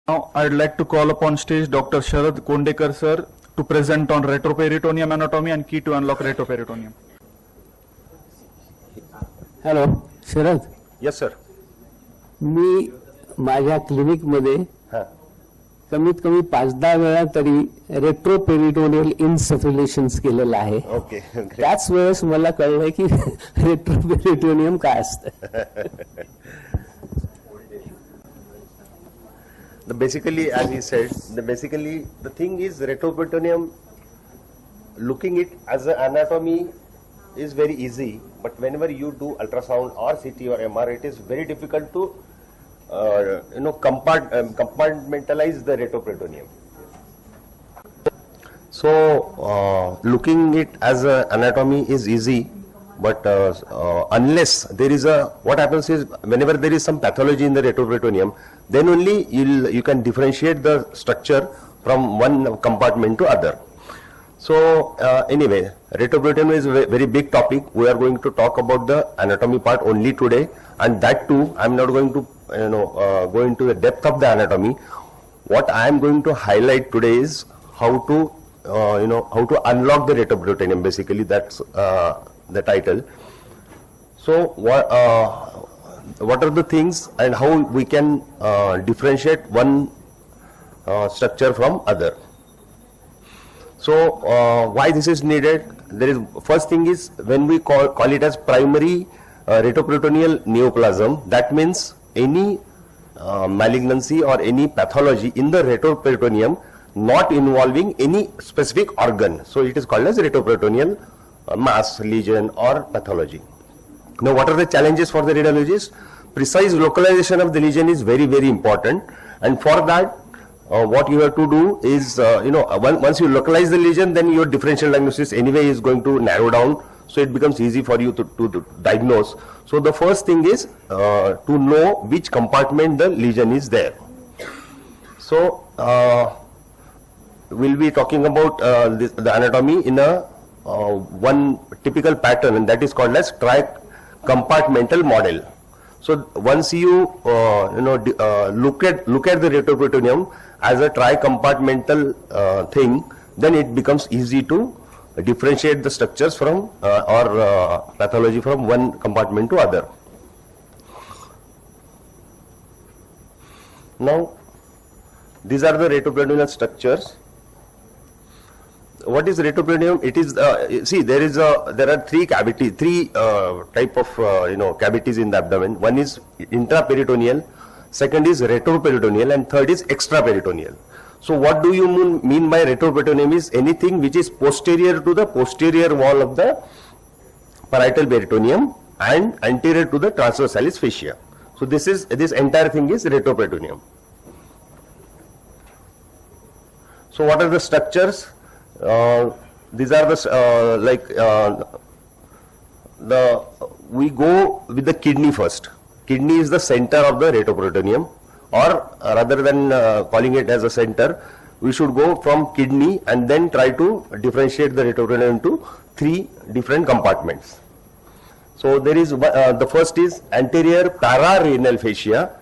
Now, I'd like to call upon stage Dr. Sharad Kondekar sir to present on retroperitoneum anatomy and key to unlock retroperitoneum. Hello Sharad, yes sir. मी माझ्या क्लिनिकमध्ये कमीत कमी 5-10 वेळा तरी retroperitoneal इन्सफिलेशन्स केलेलं आहे. ओके. त्याच वेळेस मला कळलं की रेट्रोपेरिटोनियम काय असतं. Basically, as he said, the thing is retroperitoneum. Looking it as an anatomy is very easy, but whenever you do ultrasound or CT or MR, it is very difficult to compartmentalize the retroperitoneum. So looking it as an anatomy is easy, but unless there is what happens is whenever there is some pathology in the retroperitoneum, then only you can differentiate the structure from one compartment to other. So anyway, retroperitoneum is a very big topic. We are going to talk about the anatomy part only today, and that too I am not going to go into the depth of the anatomy. What I am going to highlight today is how to how to unlock the retroperitoneum. Basically, that's the title. So what are the things and how we can differentiate one structure from other. So why this is needed? There is first thing is when we call it as primary retroperitoneal neoplasm. That means any malignancy or any pathology in the retroperitoneum not involving any specific organ. So it is called as retroperitoneal mass, lesion or pathology. Now what are the challenges for the radiologist? Precise localization of the lesion is very, very important, and for that what you have to do is once you localize the lesion, then your differential diagnosis anyway is going to narrow down, so it becomes easy for you to diagnose. So the first thing is to know which compartment the lesion is there. So we'll be talking about the anatomy in a one typical pattern, and that is called as tri-compartmental model. So once you look at the retroperitoneum as a tri-compartmental thing, then it becomes easy to differentiate the structures from or pathology from one compartment to other. Now these are the retroperitoneal structures. What is retroperitoneum? It is see there are three type of cavities in the abdomen. One is intraperitoneal, second is retroperitoneal, and third is extraperitoneal. So what do you mean by retroperitoneum? Is anything which is posterior to the posterior wall of the parietal peritoneum and anterior to the transversalis fascia. So this entire thing is retroperitoneum. So what are the structures? These are we go with the kidney first. Kidney is the center of the retroperitoneum, or rather than calling it as a center, we should go from kidney and then try to differentiate the retroperitoneum into 3 different compartments. So there is the first is anterior pararenal fascia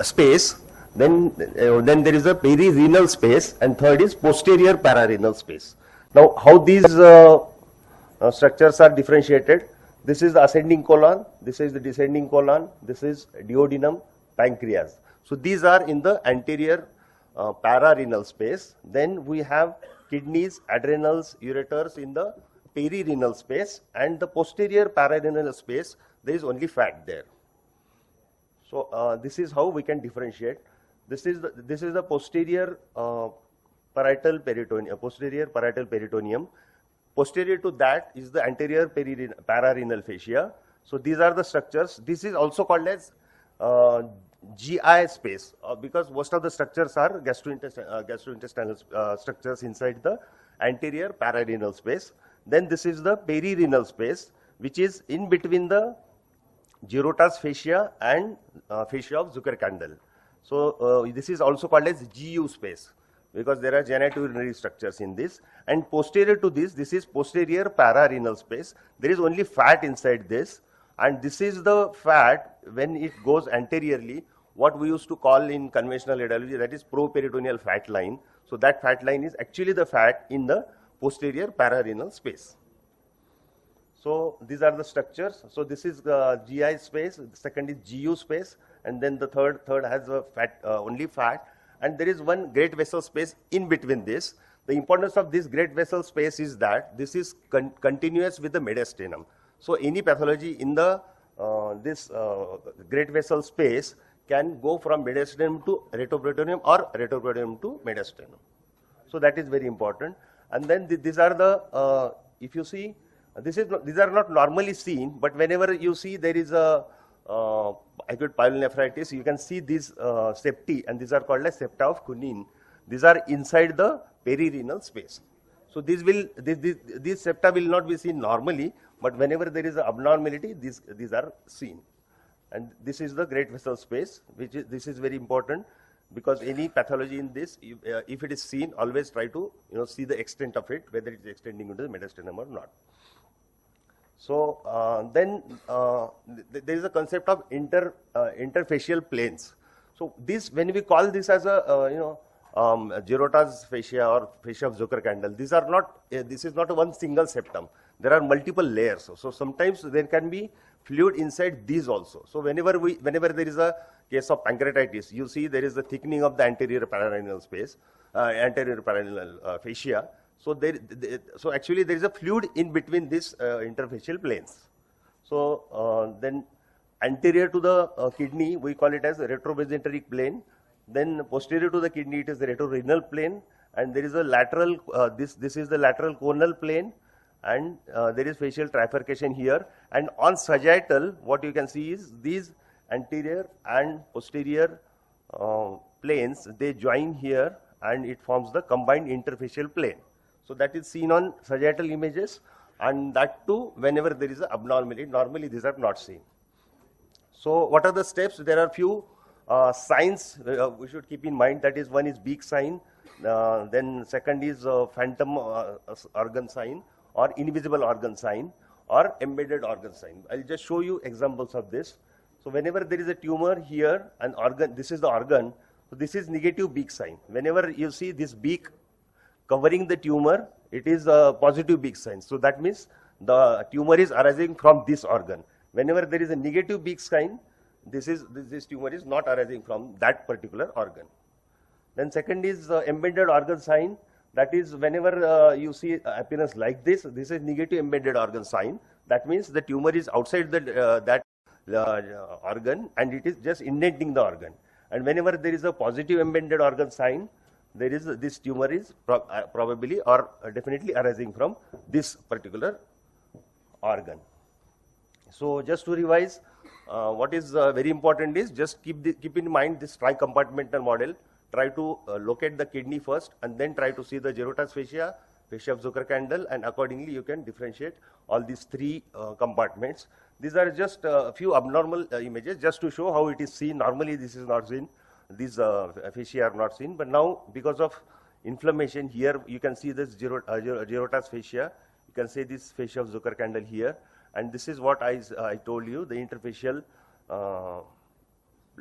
space. Then there is a perirenal space, and third is posterior pararenal space. Now how these structures are differentiated? This is the ascending colon, this is the descending colon, this is duodenum, pancreas. So these are in the anterior pararenal space. Then we have kidneys, adrenals, ureters in the perirenal space, and the posterior pararenal space there is only fat there. So this is how we can differentiate. This is the posterior parietal peritoneum. Posterior to that is the anterior pararenal fascia. So these are the structures. This is also called as GI space because most of the structures are gastrointestinal structures inside the anterior pararenal space. Then this is the perirenal space, which is in between the Girota's fascia and fascia of Zuckerkandl. So this is also called as GU space because there are genitourinary structures in this. And posterior to this is posterior pararenal space. There is only fat inside this, and this is the fat when it goes anteriorly. what we used to call in conventional radiology, that is properitoneal fat line. So that fat line is actually the fat in the posterior pararenal space. So these are the structures. So this is GI space, the second is GU space, and then the third has a fat, only fat, and there is one great vessel space in between this. The importance of this great vessel space is that this is continuous with the mediastinum. So any pathology in the this great vessel space can go from mediastinum to retroperitoneum or retroperitoneum to mediastinum. So that is very important. And then these are the, if you see, these are not normally seen, but whenever you see there is a acute pyelonephritis, you can see these septi, and these are called as septa of Kunin. These are inside the perirenal space. So these septa will not be seen normally, but whenever there is an abnormality, these are seen. And this is the great vessel space, this is very important, because any pathology in this, if it is seen, always try to see the extent of it, whether it is extending into the mediastinum or not. So then there is a concept of interfacial planes. So this, when we call this as a Girota's fascia or fascia of Zucker-Kandel, these are not. This is not a one single septum. There are multiple layers. So sometimes there can be fluid inside these also. So whenever there is a case of pancreatitis, you see there is a thickening of the anterior pararenal space, anterior pararenal fascia. So so actually there is a fluid in between these interfacial planes. So then anterior to the kidney, we call it as a retromesenteric plane. Then posterior to the kidney, it is the retrorenal plane, and there is a lateral. This is the lateral conal plane, and there is facial trifurcation here. And on sagittal, what you can see is these anterior and posterior planes, they join here, and it forms the combined interfacial plane. So that is seen on sagittal images, and that too whenever there is an abnormality. Normally these are not seen. So what are the steps? There are few signs we should keep in mind. That is, one is beak sign, then second is phantom organ sign, or invisible organ sign, or embedded organ sign. I'll just show you examples of this. So whenever there is a tumor here, an organ, this is the organ, so this is negative beak sign. Whenever you see this beak covering the tumor, it is a positive beak sign. So that means the tumor is arising from this organ. Whenever there is a negative beak sign, this tumor is not arising from that particular organ. Then second is embedded organ sign. That is, whenever you see appearance like this is negative embedded organ sign. That means the tumor is outside that organ, and it is just indenting the organ. And whenever there is a positive embedded organ sign, this tumor is probably or definitely arising from this particular organ. So just to revise, what is very important is just keep in mind this tri-compartmental model. Try to locate the kidney first, and then try to see the Girota's fascia, fascia of Zucker-Kandel, and accordingly you can differentiate all these three compartments. These are just a few abnormal images just to show how it is seen. Normally this is not seen. These fascia are not seen, but now because of inflammation here, you can see this Girota's fascia. You can see this fascia of Zucker-Kandel here, and this is what I told you, the interfacial,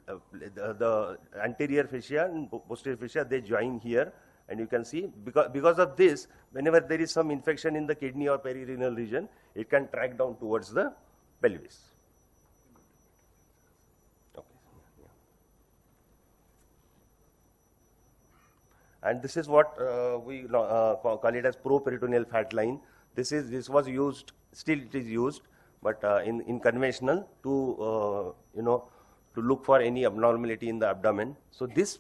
the anterior fascia and posterior fascia, they join here, and you can see because of this, whenever there is some infection in the kidney or perirenal region, it can track down towards the pelvis. And this is what we call it as properitoneal fat line. This was used, still it is used, but in conventional to to look for any abnormality in the abdomen. So this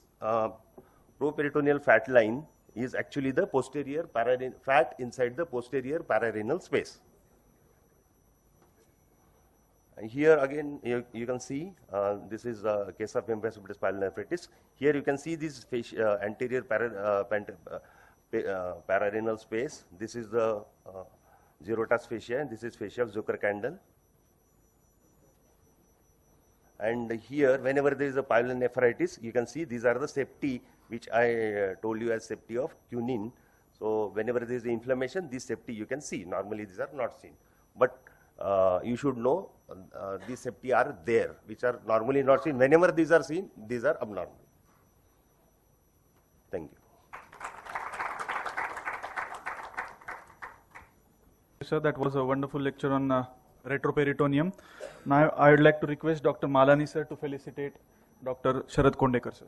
properitoneal fat line is actually the posterior fat inside the posterior pararenal space. And here again you can see this is a case of imprecipitous pyelonephritis. Here you can see this anterior pararenal space. This is the Girota's fascia, and this is fascia of Zucker-Kandel. And here, whenever there is a pyelonephritis, you can see these are the septi, which I told you as septi of Kunin. So whenever there is inflammation, these septi you can see. Normally these are not seen. But you should know these septi are there, which are normally not seen. Whenever these are seen, these are abnormal. Thank you. Sir, that was a wonderful lecture on retroperitoneum. Now I would like to request Dr. Malani sir to felicitate Dr. Sharad Kondekar sir.